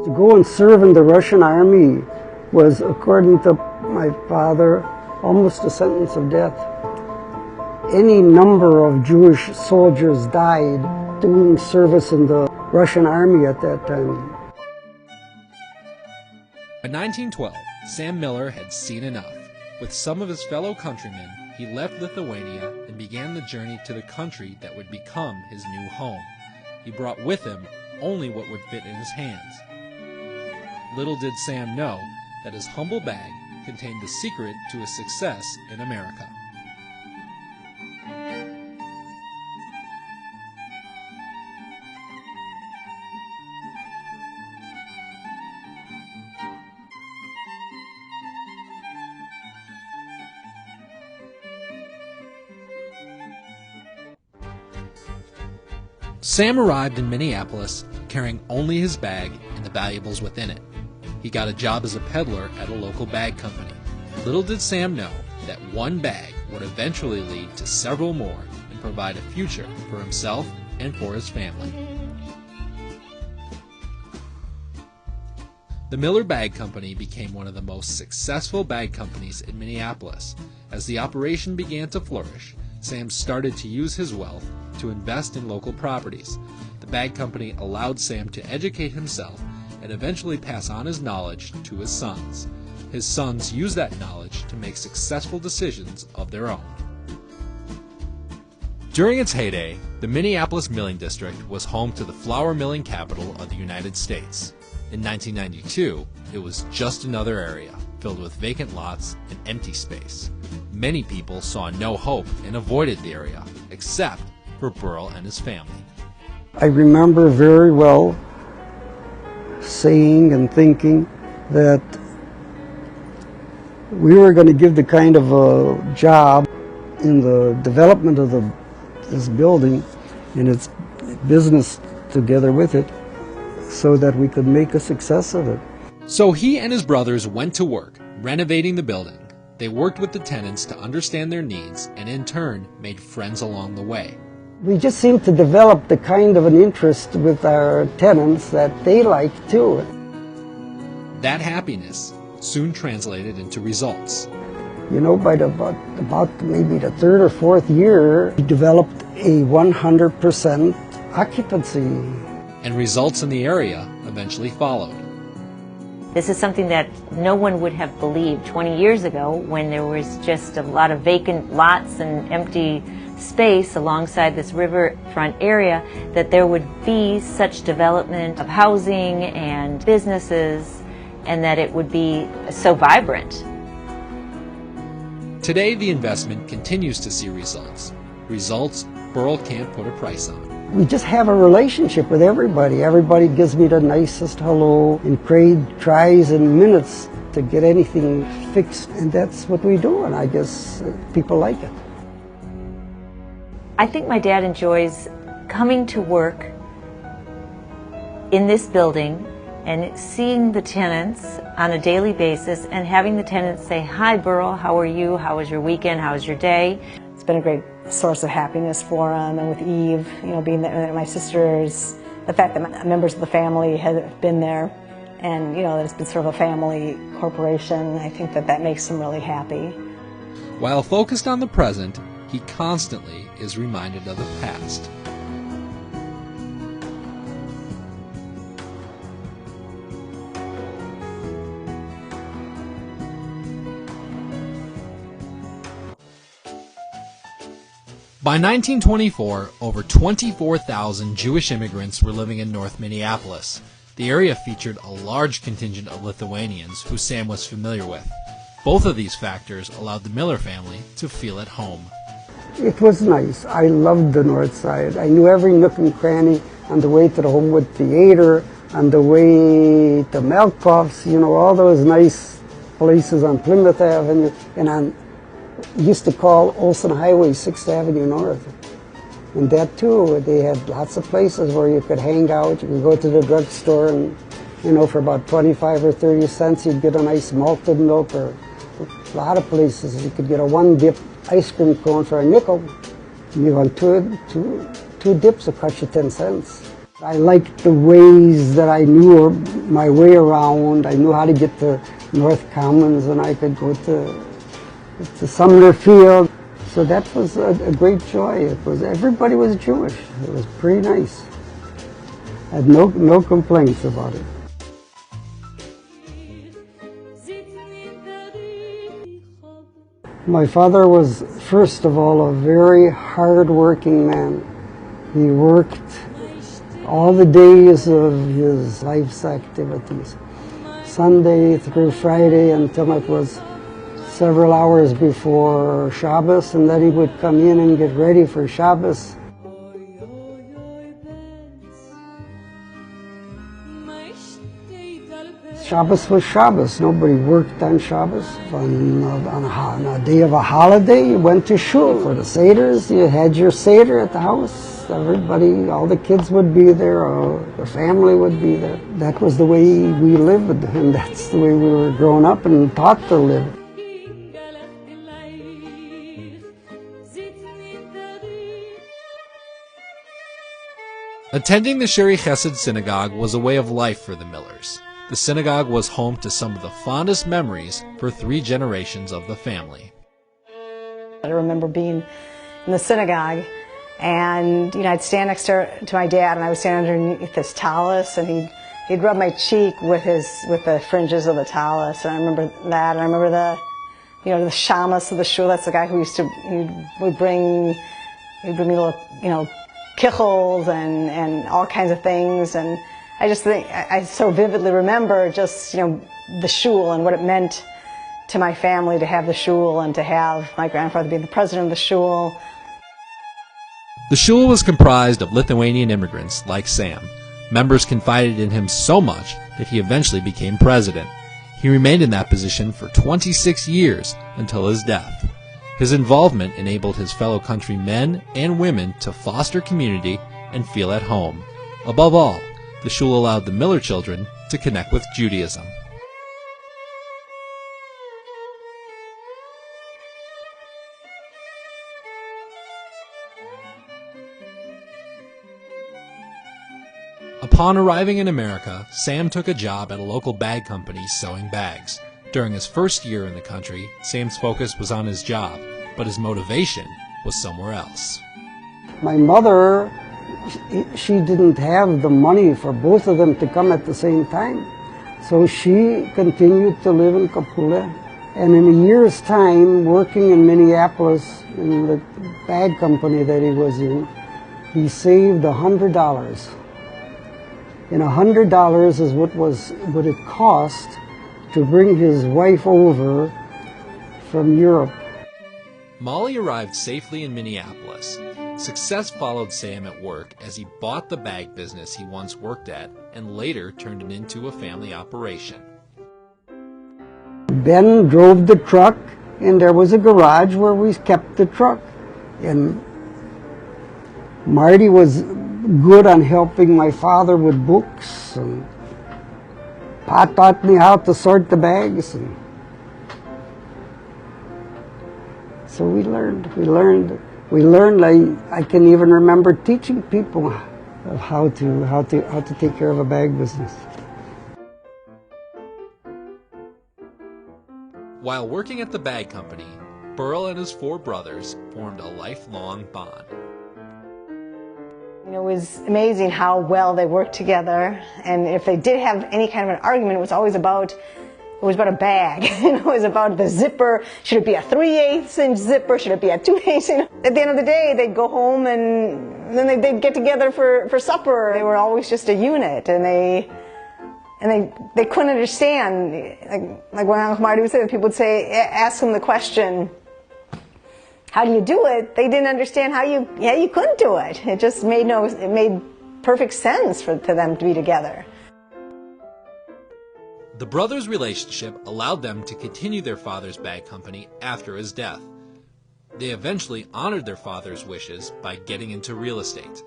To go and serve in the Russian army was, according to my father, almost a sentence of death. Any number of Jewish soldiers died doing service in the Russian army at that time. By 1912, Sam Miller had seen enough. With some of his fellow countrymen, he left Lithuania and began the journey to the country that would become his new home. He brought with him only what would fit in his hands. Little did Sam know that his humble bag contained the secret to his success in America. Sam arrived in Minneapolis carrying only his bag and the valuables within it. He got a job as a peddler at a local bag company. Little did Sam know that one bag would eventually lead to several more and provide a future for himself and for his family. The Miller Bag Company became one of the most successful bag companies in Minneapolis. As the operation began to flourish, Sam started to use his wealth to invest in local properties. The bag company allowed Sam to educate himself and eventually pass on his knowledge to his sons. His sons used that knowledge to make successful decisions of their own. During its heyday, the Minneapolis Milling District was home to the flour milling capital of the United States. In 1992, it was just another area filled with vacant lots and empty space. Many people saw no hope and avoided the area, except for Beryl and his family. I remember very well saying and thinking that we were going to give the kind of a job in the development of this building and its business together with it so that we could make a success of it. So he and his brothers went to work, renovating the building. They worked with the tenants to understand their needs and in turn made friends along the way. We just seemed to develop the kind of an interest with our tenants that they liked too. That happiness soon translated into results. You know, by about maybe the third or fourth year, we developed a 100% occupancy. And results in the area eventually followed. This is something that no one would have believed 20 years ago when there was just a lot of vacant lots and empty space alongside this riverfront area, that there would be such development of housing and businesses and that it would be so vibrant. Today the investment continues to see results. Results Beryl can't put a price on. We just have a relationship with everybody. Everybody gives me the nicest hello, and Craig tries in minutes to get anything fixed, and that's what we do, and I guess people like it. I think my dad enjoys coming to work in this building and seeing the tenants on a daily basis and having the tenants say, "Hi Beryl, how are you? How was your weekend? How was your day?" It's been a great source of happiness for him, and with Eve, you know, being there, my sisters, the fact that members of the family have been there, and you know, that it's been sort of a family corporation, I think that makes him really happy. While focused on the present, he constantly is reminded of the past. By 1924, over 24,000 Jewish immigrants were living in North Minneapolis. The area featured a large contingent of Lithuanians who Sam was familiar with. Both of these factors allowed the Miller family to feel at home. It was nice. I loved the North Side. I knew every nook and cranny on the way to the Homewood Theater, on the way to Malkoff's, you know, all those nice places on Plymouth Avenue, and on used to call Olson Highway 6th Avenue North. And that too, they had lots of places where you could hang out. You could go to the drugstore and, you know, for about 25 or 30 cents you'd get a nice malted milk, or a lot of places you could get a one-dip ice cream cone for a nickel. And you want two dips, it cost you 10 cents. I liked the ways that I knew my way around. I knew how to get to North Commons, and I could go to Sumner Field. So that was a great joy. Everybody was Jewish. It was pretty nice. I had no complaints about it. My father was, first of all, a very hard-working man. He worked all the days of his life's activities, Sunday through Friday until it was several hours before Shabbos, and then he would come in and get ready for Shabbos. Shabbos was Shabbos. Nobody worked on Shabbos. On a day of a holiday, you went to shul. For the Seders, you had your Seder at the house. Everybody, all the kids would be there, or the family would be there. That was the way we lived, and that's the way we were growing up and taught to live. Attending the Sheri Chesed synagogue was a way of life for the Millers. The synagogue was home to some of the fondest memories for 3 generations of the family. I remember being in the synagogue, and I'd stand next to my dad, and I would stand underneath his tallis, and he'd rub my cheek with the fringes of the tallis, and I remember that. And I remember the shamus of the shul. That's the guy who would bring me little kichels and all kinds of things, and I just think I so vividly remember just the shul and what it meant to my family to have the shul and to have my grandfather being the president of the shul. The shul was comprised of Lithuanian immigrants like Sam. Members confided in him so much that he eventually became president. He remained in that position for 26 years until his death. His involvement enabled his fellow countrymen and women to foster community and feel at home. Above all, the shul allowed the Miller children to connect with Judaism. Upon arriving in America, Sam took a job at a local bag company sewing bags. During his first year in the country, Sam's focus was on his job, but his motivation was somewhere else. My mother, she didn't have the money for both of them to come at the same time. So she continued to live in Kapula. And in a year's time, working in Minneapolis in the bag company that he was in, he saved $100. And $100 is what it cost to bring his wife over from Europe. Molly arrived safely in Minneapolis. Success followed Sam at work as he bought the bag business he once worked at and later turned it into a family operation. Ben drove the truck, and there was a garage where we kept the truck. And Marty was good on helping my father with books, and Pa taught me how to sort the bags. And so we learned. I can even remember teaching people of how to take care of a bag business. While working at the bag company, Beryl and his 4 brothers formed a lifelong bond. It was amazing how well they worked together, and if they did have any kind of an argument, it was always about a bag. It was about the zipper. Should it be a 3/8 inch zipper? Should it be a 2/8 inch? At the end of the day, they'd go home and then they'd get together for supper. They were always just a unit, and they couldn't understand. Like when Uncle Marty would say, people would say, ask him the question, how do you do it? They didn't understand how you couldn't do it. It just made perfect sense to them to be together. The brothers' relationship allowed them to continue their father's bag company after his death. They eventually honored their father's wishes by getting into real estate.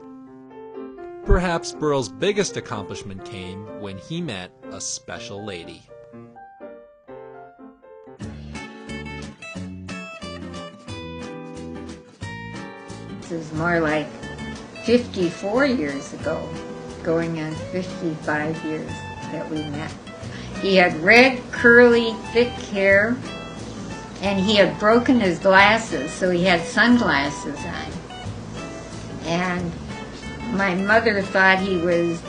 Perhaps Beryl's biggest accomplishment came when he met a special lady. This is more like 54 years ago, going on 55 years. that we met. He had red, curly, thick hair, and he had broken his glasses, so he had sunglasses on. And my mother thought he was,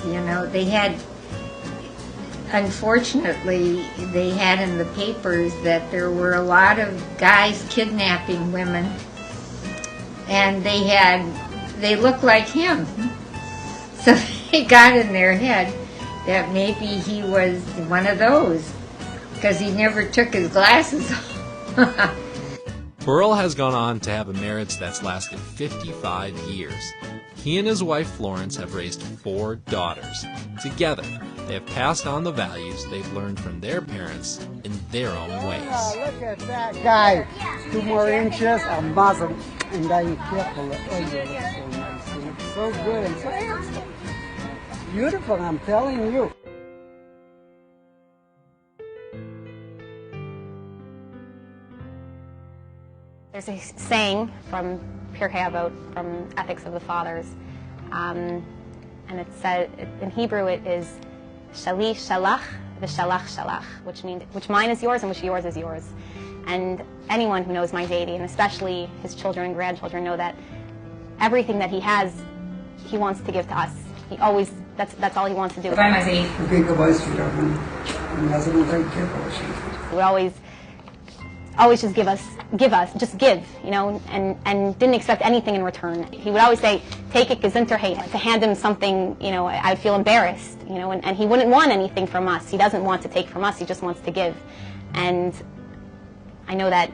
unfortunately, they had in the papers that there were a lot of guys kidnapping women, and they looked like him. So they got in their head that maybe he was one of those, because he never took his glasses off. Beryl has gone on to have a marriage that's lasted 55 years. He and his wife Florence have raised 4 daughters. Together, they have passed on the values they've learned from their parents in their own ways. Look at that guy. 2 more inches, a muzzle. And then careful. Oh, you look so nice. You look so good and so handsome. Beautiful, I'm telling you. There's a saying from Pirkei Avot, from Ethics of the Fathers, and it said in Hebrew it is "Shali shalach v'shalach shalach," which means which mine is yours and which yours is yours. And anyone who knows my Zadie, and especially his children and grandchildren, know that everything that he has, he wants to give to us. He always, that's all he wants to do. Bye, my Zadie. He would always just give us, and didn't expect anything in return. He would always say, take it gesundheit. To hand him something, I would feel embarrassed, and he wouldn't want anything from us. He doesn't want to take from us, he just wants to give. And I know that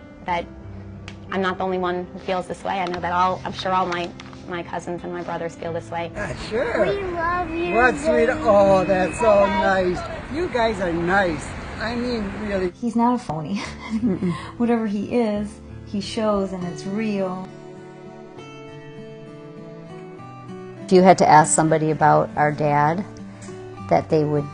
I'm not the only one who feels this way. I know that I'm sure all my cousins and my brothers feel this way. Sure. We love you. What sweet. Oh, that's so nice. You guys are nice. I mean, really. He's not a phony. Whatever he is, he shows, and it's real. If you had to ask somebody about our dad, that they would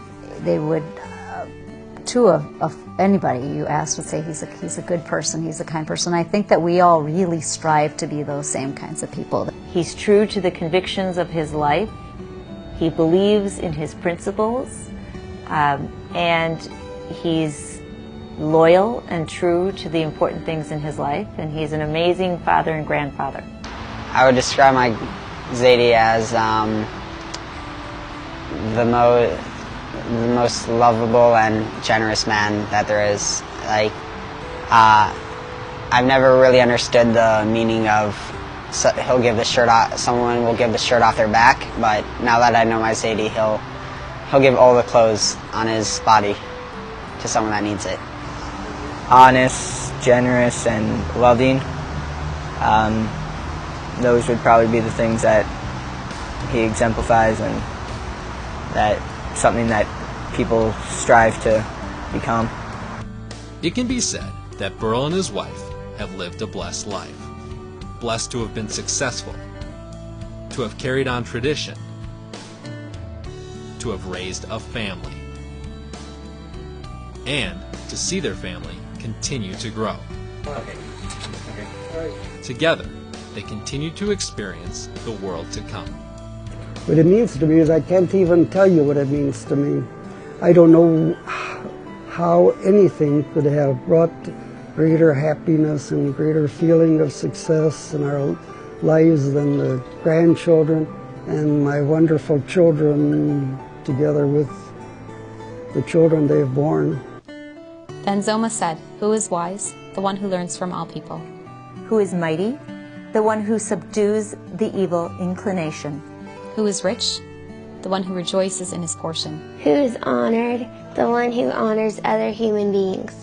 anybody you asked would say he's a good person, he's a kind person. I think that we all really strive to be those same kinds of people. He's true to the convictions of his life. He believes in his principles, and he's loyal and true to the important things in his life, and he's an amazing father and grandfather. I would describe my Zadie as the most lovable and generous man that there is. Like, I've never really understood the meaning of he'll give the shirt off, someone will give the shirt off their back, but now that I know my Zadie, he'll give all the clothes on his body to someone that needs it. Honest, generous, and loving. Those would probably be the things that he exemplifies, and that something that people strive to become. It can be said that Beryl and his wife have lived a blessed life. Blessed to have been successful, to have carried on tradition, to have raised a family, and to see their family continue to grow. Together, they continue to experience the world to come. What it means to me is I can't even tell you what it means to me. I don't know how anything could have brought greater happiness and greater feeling of success in our lives than the grandchildren and my wonderful children together with the children they've born. Then Zoma said, "Who is wise? The one who learns from all people." Who is mighty? The one who subdues the evil inclination. Who is rich? The one who rejoices in his portion. Who is honored? The one who honors other human beings.